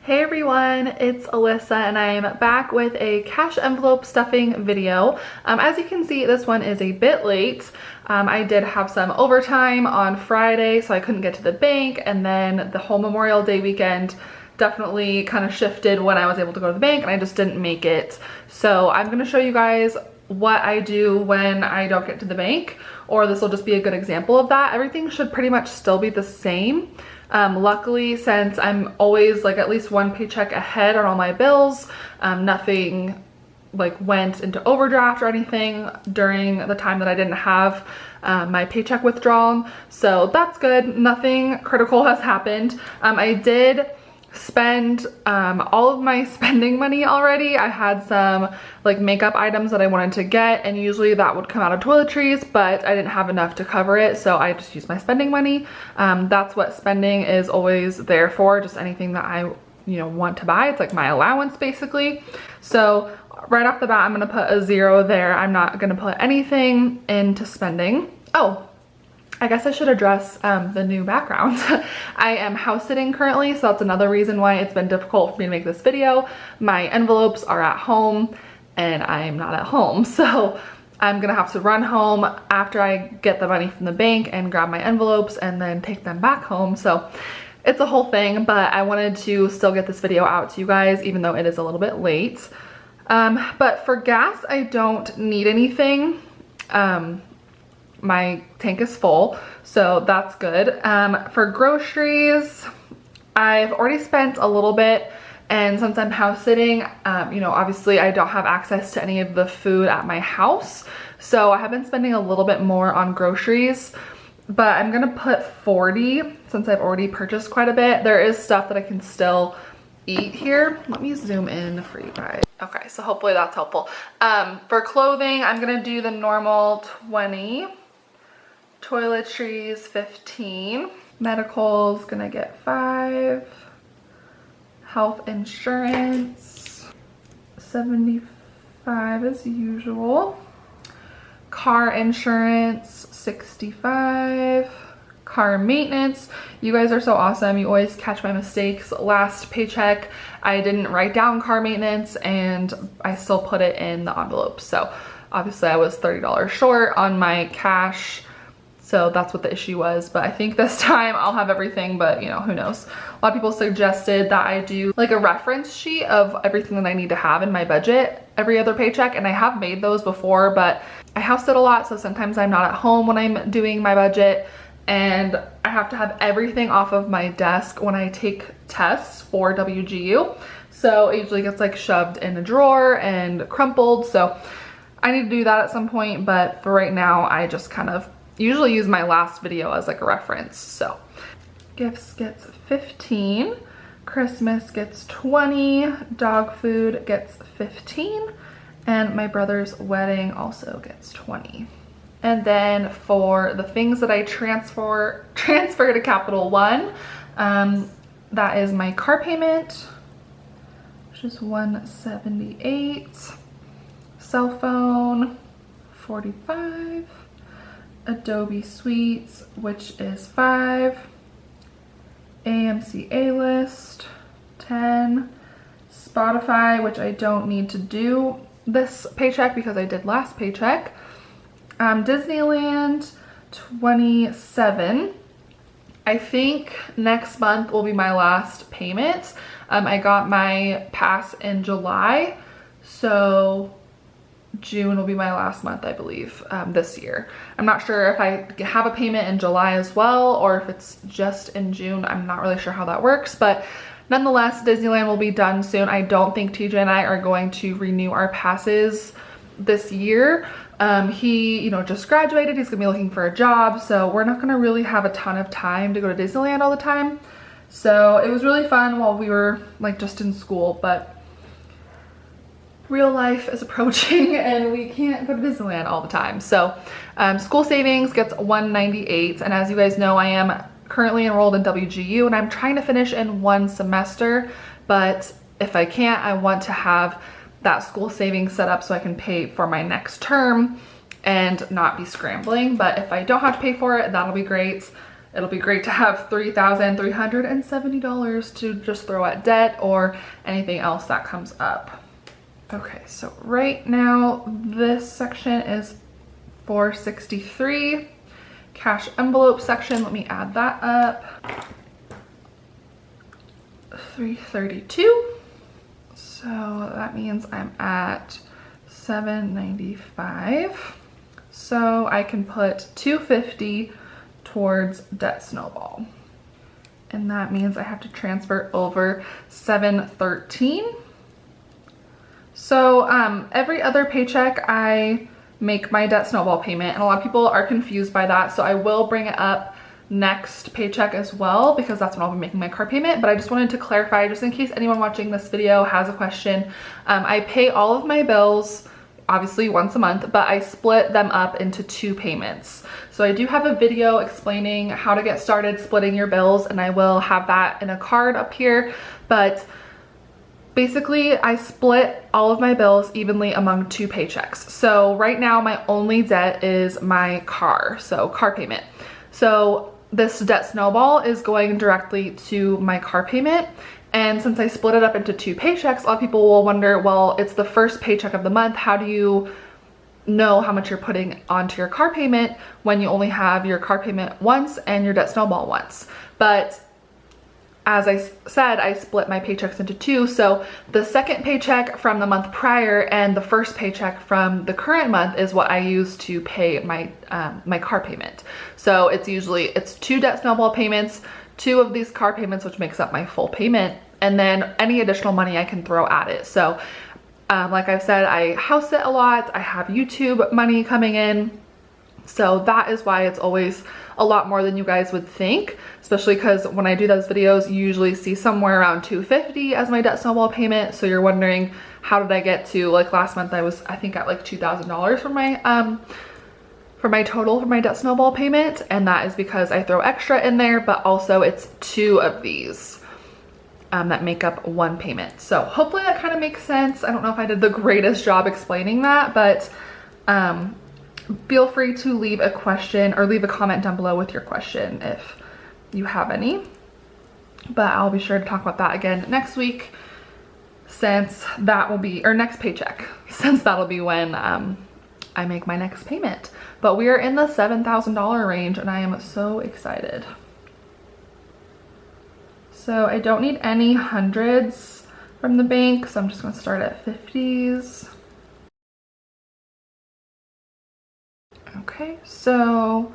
Hey everyone, it's Alyssa and I'm back with a cash envelope stuffing video. As you can see, this one is a bit late. I did have some overtime on Friday, so I couldn't get to the bank, and then the whole Memorial Day weekend definitely kind of shifted when I was able to go to the bank, and I just didn't make it. So I'm going to show you guys what I do when I don't get to the bank, or this will just be a good example of that. Everything should pretty much still be the same. Luckily, since I'm always like at least one paycheck ahead on all my bills, nothing like went into overdraft or anything during the time that I didn't have my paycheck withdrawn. So that's good. Nothing critical has happened. I did spend all of my spending money already. I had some like makeup items that I wanted to get, and usually that would come out of toiletries, but I didn't have enough to cover it, so I just used my spending money. That's what spending is always there for, just anything that I want to buy. It's like my allowance basically. So right off the bat, I'm gonna put a 0 there. I'm not gonna put anything into spending. Oh, I guess I should address the new background. I am house sitting currently, so that's another reason why it's been difficult for me to make this video. My envelopes are at home and I'm not at home, so I'm gonna have to run home after I get the money from the bank and grab my envelopes and then take them back home. So it's a whole thing, but I wanted to still get this video out to you guys even though it is a little bit late. But for gas, I don't need anything. My tank is full, so that's good. For groceries, I've already spent a little bit, and since I'm house sitting, obviously I don't have access to any of the food at my house, so I have been spending a little bit more on groceries, but I'm gonna put 40 since I've already purchased quite a bit. There is stuff that I can still eat here. Let me zoom in for you guys. Okay, so hopefully that's helpful. For clothing, I'm gonna do the normal 20. Toiletries, 15. Medical's gonna get 5. Health insurance, 75 as usual. Car insurance, 65. Car maintenance, you guys are so awesome. You always catch my mistakes. Last paycheck, I didn't write down car maintenance and I still put it in the envelope. So obviously I was $30 short on my cash. So that's what the issue was, but I think this time I'll have everything, but who knows. A lot of people suggested that I do like a reference sheet of everything that I need to have in my budget every other paycheck, and I have made those before, but I house sit a lot, so sometimes I'm not at home when I'm doing my budget, and I have to have everything off of my desk when I take tests for WGU. So it usually gets like shoved in a drawer and crumpled, so I need to do that at some point, but for right now, I just kind of usually use my last video as like a reference. So gifts gets 15, Christmas gets 20, dog food gets 15, and my brother's wedding also gets 20. And then for the things that I transfer to Capital One, that is my car payment, which is $178, cell phone 45, Adobe Suites, which is 5, AMC A-List 10, Spotify, which I don't need to do this paycheck because I did last paycheck, Disneyland 27. I think next month will be my last payment. I got my pass in July, so June will be my last month, I believe, this year. I'm not sure if I have a payment in July as well or if it's just in June. I'm not really sure how that works, but nonetheless, Disneyland will be done soon. I don't think TJ and I are going to renew our passes this year. He, just graduated. He's gonna be looking for a job, so we're not gonna really have a ton of time to go to Disneyland all the time. So it was really fun while we were like just in school, but real life is approaching and we can't go to Disneyland all the time. So school savings gets 198, and as you guys know, I am currently enrolled in WGU and I'm trying to finish in 1 semester, but if I can't, I want to have that school savings set up so I can pay for my next term and not be scrambling. But if I don't have to pay for it, that'll be great. it'll be great to have $3,370 to just throw at debt or anything else that comes up. Okay, so right now this section is $463. Cash envelope section, let me add that up. $332. So that means I'm at $795. So I can put $250 towards debt snowball. And that means I have to transfer over $713. So every other paycheck I make my debt snowball payment, and a lot of people are confused by that. So I will bring it up next paycheck as well, because that's when I'll be making my car payment. But I just wanted to clarify, just in case anyone watching this video has a question. I pay all of my bills obviously once a month, but I split them up into 2 payments. So I do have a video explaining how to get started splitting your bills, and I will have that in a card up here. But basically, I split all of my bills evenly among 2 paychecks. So right now my only debt is my car, so car payment. So this debt snowball is going directly to my car payment. And since I split it up into 2 paychecks, a lot of people will wonder, well, it's the first paycheck of the month. How do you know how much you're putting onto your car payment when you only have your car payment once and your debt snowball once? But as I said, I split my paychecks into 2. So the second paycheck from the month prior and the first paycheck from the current month is what I use to pay my my car payment. So it's 2 debt snowball payments, 2 of these car payments, which makes up my full payment, and then any additional money I can throw at it. So like I've said, I house sit a lot. I have YouTube money coming in. So that is why it's always a lot more than you guys would think, especially because when I do those videos, you usually see somewhere around $250 as my debt snowball payment. So you're wondering, how did I get to, like last month I was, I think, at like $2,000 for my total for my debt snowball payment. And that is because I throw extra in there, but also it's 2 of these that make up 1 payment. So hopefully that kind of makes sense. I don't know if I did the greatest job explaining that, but feel free to leave a question or leave a comment down below with your question if you have any. But I'll be sure to talk about that again next week, since that will be, or next paycheck, since that'll be when I make my next payment. But we are in the $7,000 range and I am so excited. So I don't need any hundreds from the bank, so I'm just gonna start at 50s. Okay, so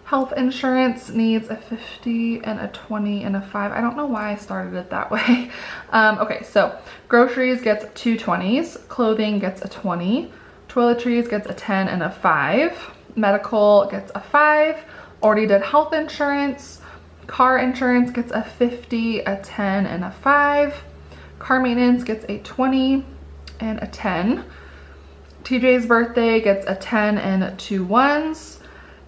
health insurance needs a 50 and a 20 and a 5. I don't know why I started it that way. Okay, so groceries gets 2 20s, clothing gets a 20, toiletries gets a 10 and a 5, medical gets a 5, already did health insurance, car insurance gets a 50, a 10 and a 5, car maintenance gets a 20 and a 10. TJ's birthday gets a 10 and 2 1s.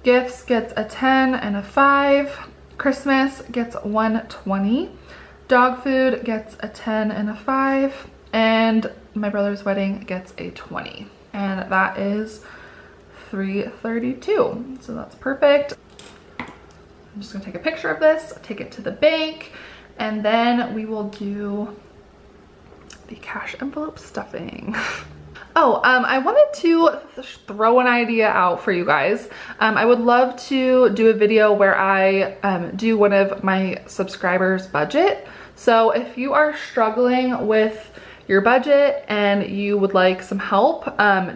Gifts gets a 10 and a 5. Christmas gets 120. Dog food gets a 10 and a 5. And my brother's wedding gets a 20. And that is $332. So that's perfect. I'm just gonna take a picture of this, take it to the bank, and then we will do the cash envelope stuffing. Oh, I wanted to throw an idea out for you guys. I would love to do a video where I do one of my subscribers' budget. So if you are struggling with your budget and you would like some help,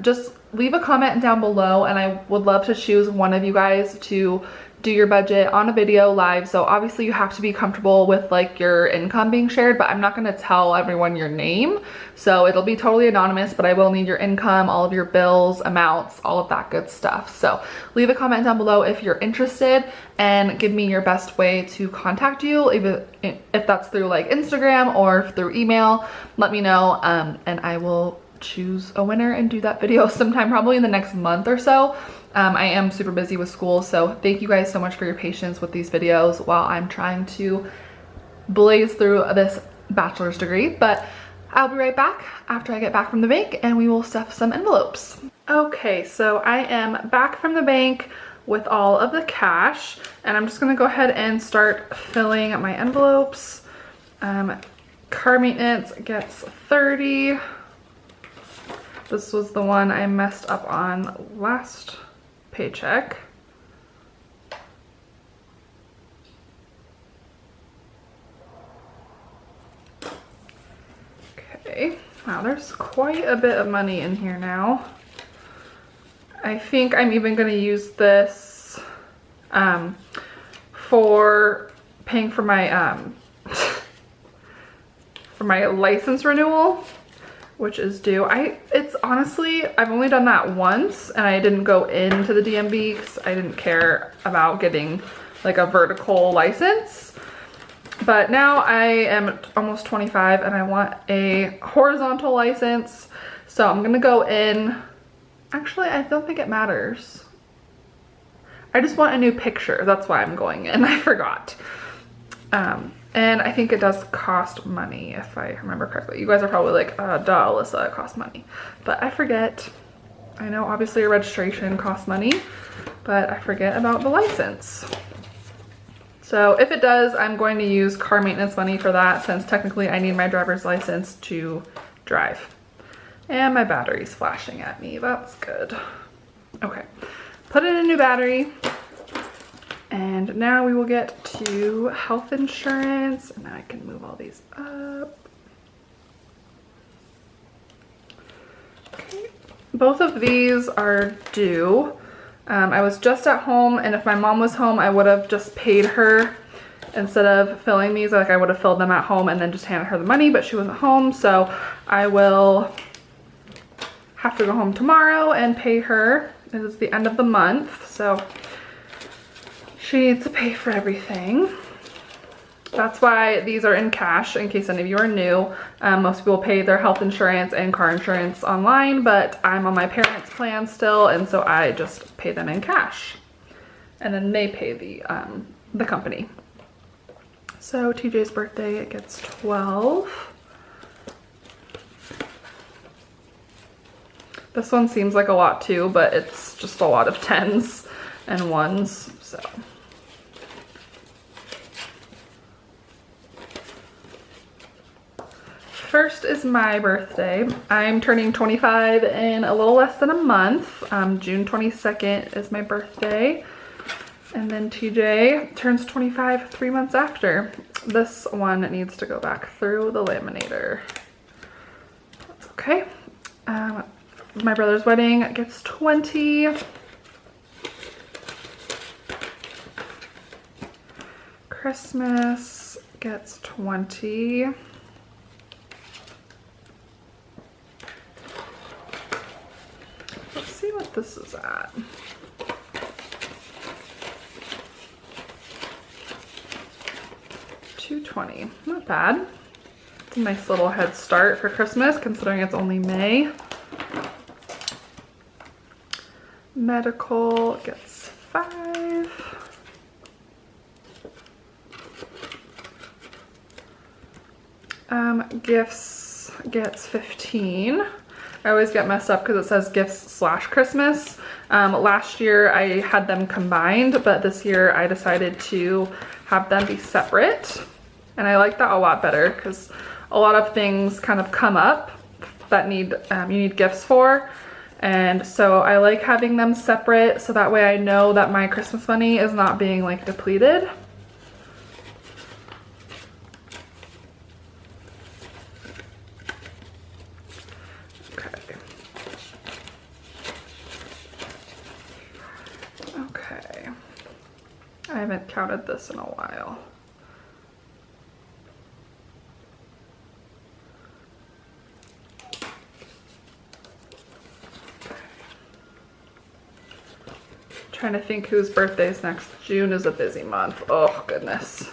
just leave a comment down below and I would love to choose one of you guys to do your budget on a video live. So obviously you have to be comfortable with like your income being shared, but I'm not going to tell everyone your name, so it'll be totally anonymous, but I will need your income, all of your bills, amounts, all of that good stuff. So leave a comment down below if you're interested and give me your best way to contact you, even if that's through like Instagram or through email. Let me know and I will choose a winner and do that video sometime probably in the next month or so. I am super busy with school, so thank you guys so much for your patience with these videos while I'm trying to blaze through this bachelor's degree. But I'll be right back after I get back from the bank and we will stuff some envelopes. Okay, so I am back from the bank. with all of the cash. And I'm just gonna go ahead and start filling my envelopes. Car maintenance gets 30. This was the one I messed up on last paycheck. Okay, wow, there's quite a bit of money in here now. I think I'm even going to use this for paying for my license renewal, which is due. It's honestly, I've only done that once, and I didn't go into the DMV because I didn't care about getting like a vertical license. But now I am almost 25 and I want a horizontal license. So I'm gonna go in. Actually, I don't think it matters. I just want a new picture. That's why I'm going in. I forgot. And I think it does cost money, if I remember correctly. You guys are probably like, duh, Alyssa, it costs money. But I forget. I know obviously your registration costs money, but I forget about the license. So if it does, I'm going to use car maintenance money for that, since technically I need my driver's license to drive. And my battery's flashing at me. That's good. Okay, put in a new battery. And now we will get to health insurance. And now I can move all these up. Okay, both of these are due. I was just at home, and if my mom was home, I would have just paid her instead of filling these. Like, I would have filled them at home and then just handed her the money, but she wasn't home, so I will have to go home tomorrow and pay her. It is the end of the month, so she needs to pay for everything. That's why these are in cash, in case any of you are new. Most people pay their health insurance and car insurance online, but I'm on my parents' plan still, and so I just pay them in cash. And then they pay the company. So TJ's birthday, it gets 12. This one seems like a lot too, but it's just a lot of 10s and 1s, so. First is my birthday. I'm turning 25 in a little less than a month. June 22nd is my birthday. And then TJ turns 25 3 months after. This one needs to go back through the laminator. That's okay. My brother's wedding gets 20. Christmas gets 20. Let's see what this is at. $220, not bad. It's a nice little head start for Christmas, considering it's only May. Medical gets 5. Gifts gets 15. I always get messed up because it says gifts / Christmas. Last year I had them combined, but this year I decided to have them be separate. And I like that a lot better because a lot of things kind of come up that you need gifts for. And so I like having them separate, so that way I know that my Christmas money is not being like depleted. Okay. I haven't counted this in a while. Trying to think whose birthday is next. June is a busy month. Oh goodness.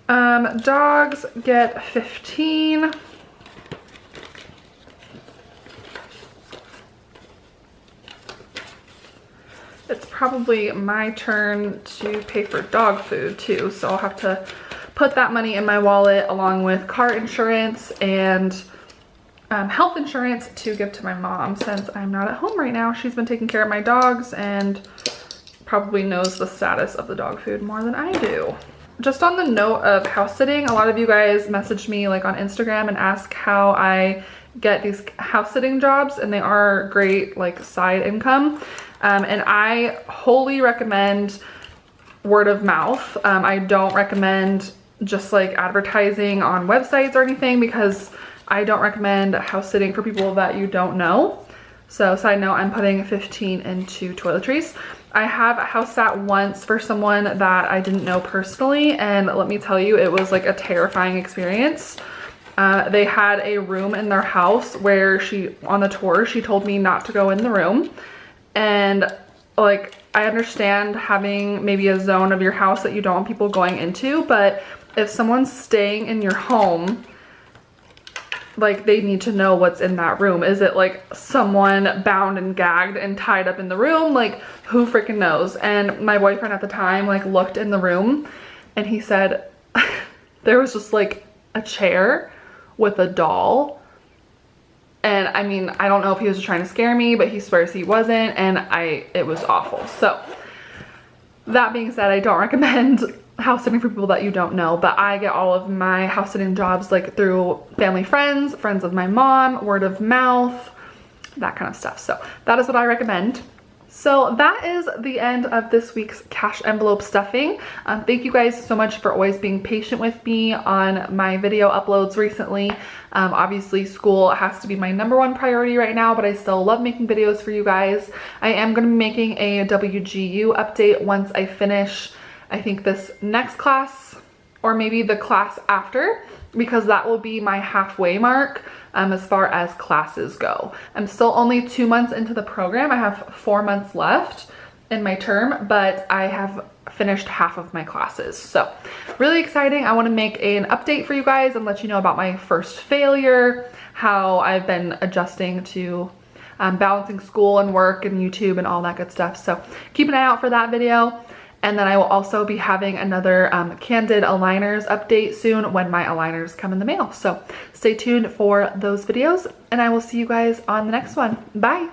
Dogs get 15. It's probably my turn to pay for dog food too, so I'll have to put that money in my wallet along with car insurance and health insurance to give to my mom, since I'm not at home right now. She's been taking care of my dogs and probably knows the status of the dog food more than I do. Just on the note of house sitting, a lot of you guys messaged me like on Instagram and ask how I get these house sitting jobs, and they are great like side income. And I wholly recommend word of mouth. I don't recommend just like advertising on websites or anything, because I don't recommend house sitting for people that you don't know. So side note, I'm putting 15 into toiletries. I have house sat once for someone that I didn't know personally, and let me tell you, it was like a terrifying experience. They had a room in their house where on the tour, she told me not to go in the room. And like, I understand having maybe a zone of your house that you don't want people going into, but if someone's staying in your home, like, they need to know what's in that room. Is it like someone bound and gagged and tied up in the room? Like, who freaking knows? And my boyfriend at the time like looked in the room and he said there was just like a chair with a doll. And I mean, I don't know if he was just trying to scare me, but he swears he wasn't, and it was awful. So that being said, I don't recommend house sitting for people that you don't know, but I get all of my house sitting jobs like through family, friends of my mom, word of mouth, that kind of stuff. So that is what I recommend. So that is the end of this week's cash envelope stuffing. Thank you guys so much for always being patient with me on my video uploads recently. Obviously school has to be my #1 priority right now, but I still love making videos for you guys. I am going to be making a WGU update once I finish, I think, this next class, or maybe the class after, because that will be my halfway mark as far as classes go. I'm still only 2 months into the program. I have 4 months left in my term, but I have finished half of my classes. So really exciting. I want to make an update for you guys and let you know about my first failure, how I've been adjusting to balancing school and work and YouTube and all that good stuff. So keep an eye out for that video. And then I will also be having another Candid aligners update soon when my aligners come in the mail. So stay tuned for those videos, and I will see you guys on the next one. Bye.